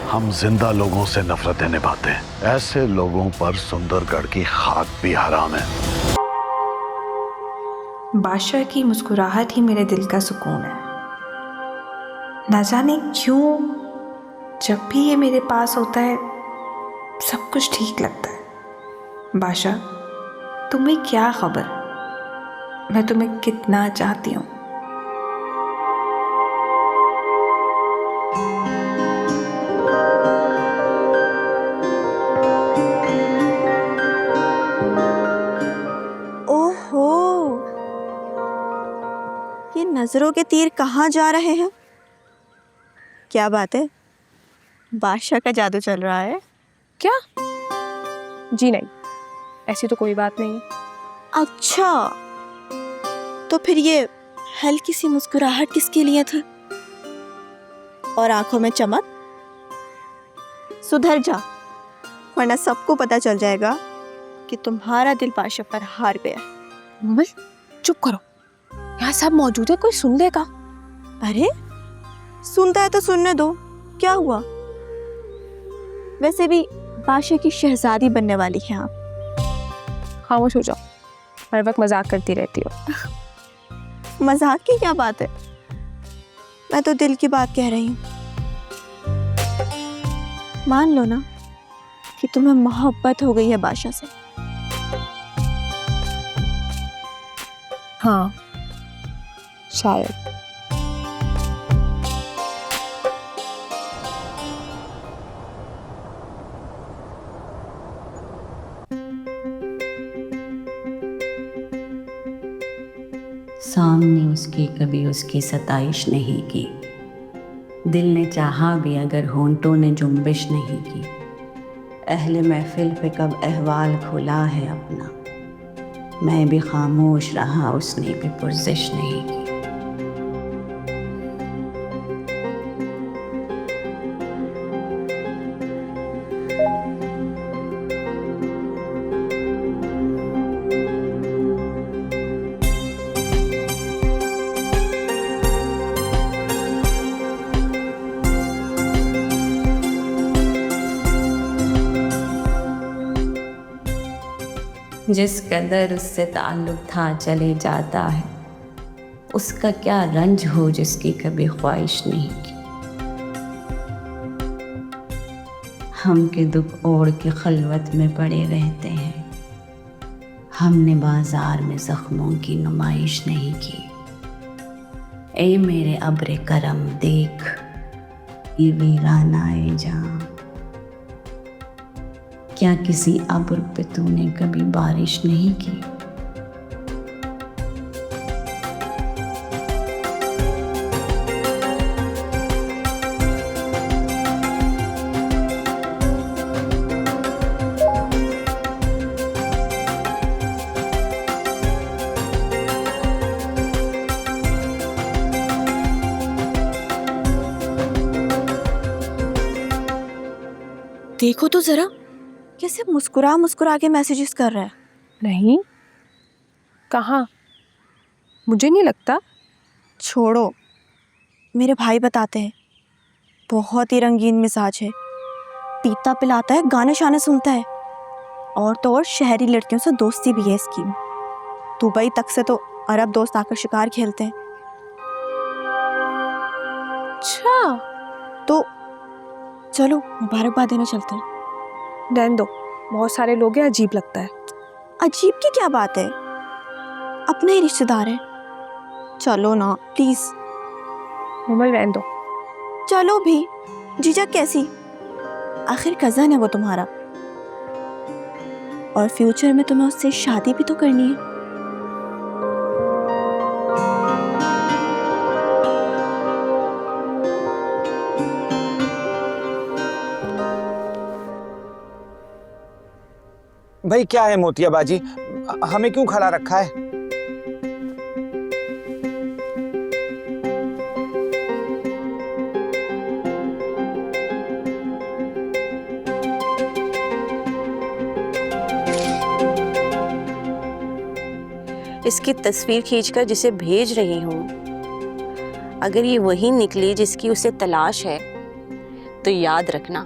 हम जिंदा लोगों से नफरतें निभाते हैं, ऐसे लोगों पर सुंदरगढ़ की खाक भी हराम है। बादशाह की मुस्कुराहट ही मेरे दिल का सुकून है। ना जाने क्यों जब भी ये मेरे पास होता है सब कुछ ठीक लगता है। बादशाह, तुम्हें क्या खबर, मैं तुम्हें कितना चाहती हूँ। ओहो, ये नजरों के तीर कहाँ जा रहे हैं? क्या बात है, बादशाह का जादू चल रहा है क्या? जी नहीं, ऐसी तो कोई बात नहीं। अच्छा, तो फिर ये हल्की सी मुस्कुराहट किसके लिए थी और आंखों में चमक? सुधर जा, वरना सबको पता चल जाएगा कि तुम्हारा दिल बादशाह पर हार गया। मुमल, चुप करो, यहाँ सब मौजूद है, कोई सुन लेगा। अरे सुनता है तो सुनने दो, क्या हुआ? वैसे भी बादशाह की शहजादी बनने वाली है आप। खामोश हो जाओ, हर वक्त मजाक करती रहती हो। मजाक की क्या बात है, मैं तो दिल की बात कह रही हूँ। मान लो ना कि तुम्हें मोहब्बत हो गई है बादशाह से। हाँ, शायद। सामने उसके कभी उसकी सताइश नहीं की, दिल ने चाहा भी अगर होंठों ने जुम्बिश नहीं की। अहले महफिल पे कब अहवाल खुला है अपना, मैं भी खामोश रहा, उसने भी पुरजिश नहीं की। जिस कदर उससे ताल्लुक था चले जाता है, उसका क्या रंज हो जिसकी कभी ख्वाहिश नहीं की। हम के दुख ओढ़ के खलवत में पड़े रहते हैं, हमने बाजार में जख्मों की नुमाइश नहीं की। ए मेरे अब्रे करम देख ये वीरानाए जहां, क्या किसी अब्र पे तूने कभी बारिश नहीं की? देखो तो जरा, कैसे मुस्कुरा मुस्कुरा के मैसेजेस कर रहा है। नहीं, कहाँ? मुझे नहीं लगता। छोड़ो, मेरे भाई बताते हैं, बहुत ही रंगीन मिजाज है, पीता पिलाता है, गाने शाने सुनता है, और तो और शहरी लड़कियों से दोस्ती भी है इसकी। दुबई तक से तो अरब दोस्त आकर शिकार खेलते हैं। अच्छा, तो चलो मुबारकबाद देने चलते हैं। रहने दो, बहुत सारे लोग हैं, अजीब लगता है। अजीब की क्या बात है, अपने ही रिश्तेदार है, चलो ना प्लीज। मुमल, रहने दो। चलो भी, जीजा कैसी, आखिर कजन है वो तुम्हारा, और फ्यूचर में तुम्हें उससे शादी भी तो करनी है। भाई क्या है मोतियाबाजी, हमें क्यों खड़ा रखा है? इसकी तस्वीर खींचकर जिसे भेज रही हूँ, अगर ये वही निकली जिसकी उसे तलाश है, तो याद रखना,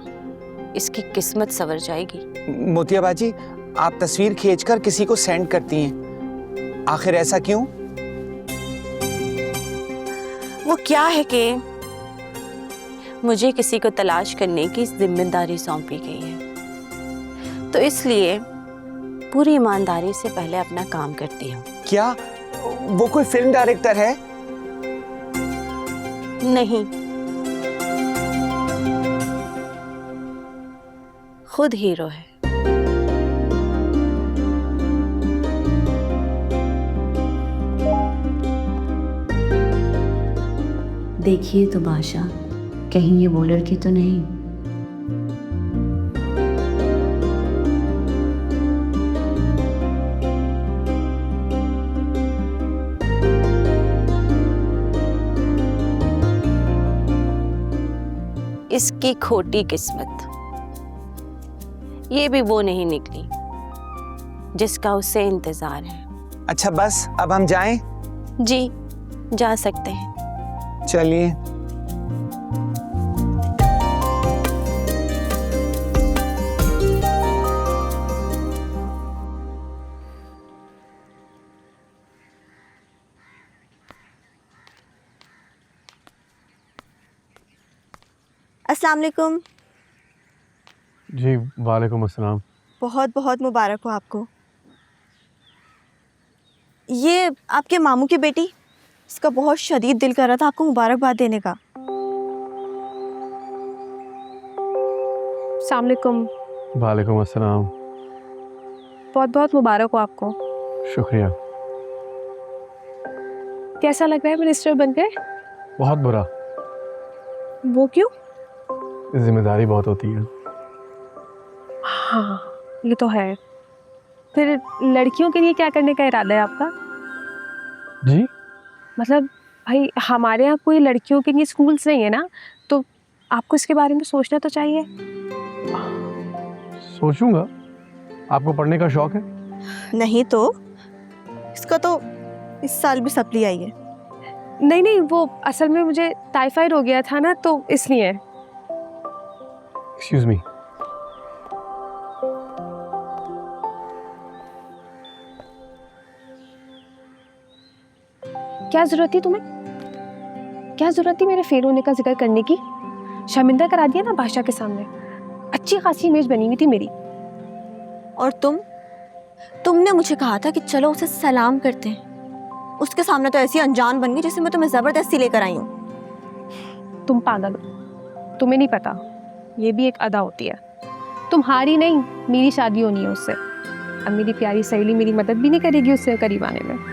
इसकी किस्मत संवर जाएगी। मोतिया बाजी, आप तस्वीर खींचकर किसी को सेंड करती हैं, आखिर ऐसा क्यों? वो क्या है कि मुझे किसी को तलाश करने की जिम्मेदारी सौंपी गई है, तो इसलिए पूरी ईमानदारी से पहले अपना काम करती हूँ। क्या वो कोई फिल्म डायरेक्टर है? नहीं, खुद हीरो है। देखिए तो बादशाह, कहीं ये वो लड़की तो नहीं? इसकी खोटी किस्मत, ये भी वो नहीं निकली जिसका उसे इंतजार है। अच्छा बस, अब हम जाएं? जी, जा सकते हैं। चलिए। अस्सलाम वालेकुम। जी वालेकुम अस्सलाम। बहुत बहुत मुबारक हो आपको। ये आपके मामू की बेटी, इसका बहुत शदीद दिल कर रहा था आपको मुबारकबाद देने का। अस्सलाम वालेकुम। वालेकुम अस्सलाम। बहुत बहुत मुबारक हो आपको। शुक्रिया। कैसा लग रहा है मिनिस्टर बनकर? बहुत बुरा, वो क्यों? जिम्मेदारी बहुत होती है। हाँ, ये तो है। फिर लड़कियों के लिए क्या करने का इरादा है आपका? जी? मतलब भाई, हमारे यहाँ कोई लड़कियों के लिए स्कूल्स नहीं है ना, तो आपको इसके बारे में सोचना तो चाहिए। सोचूंगा। आपको पढ़ने का शौक है? नहीं तो इसका तो इस साल भी सप्ली आई है। नहीं नहीं, वो असल में मुझे टाइफाइड हो गया था ना, तो इसलिए। Excuse me. क्या जरूरत थी तुम्हें? क्या जरूरत थी मेरे फेल होने का जिक्र करने की? शर्मिंदा करा दिया ना बादशाह के सामने। अच्छी खासी इमेज बनी हुई थी मेरी। और तुमने मुझे कहा था कि चलो उसे सलाम करते हैं, उसके सामने तो ऐसी अनजान बन गई जैसे मैं तुम्हें जबरदस्ती लेकर आई हूँ। तुम पागल हो, तुम्हें नहीं पता, ये भी एक अदा होती है। तुम्हारी नहीं, मेरी शादी होनी है उससे। अब मेरी प्यारी सहेली मेरी मदद भी नहीं करेगी उससे करीब आने में।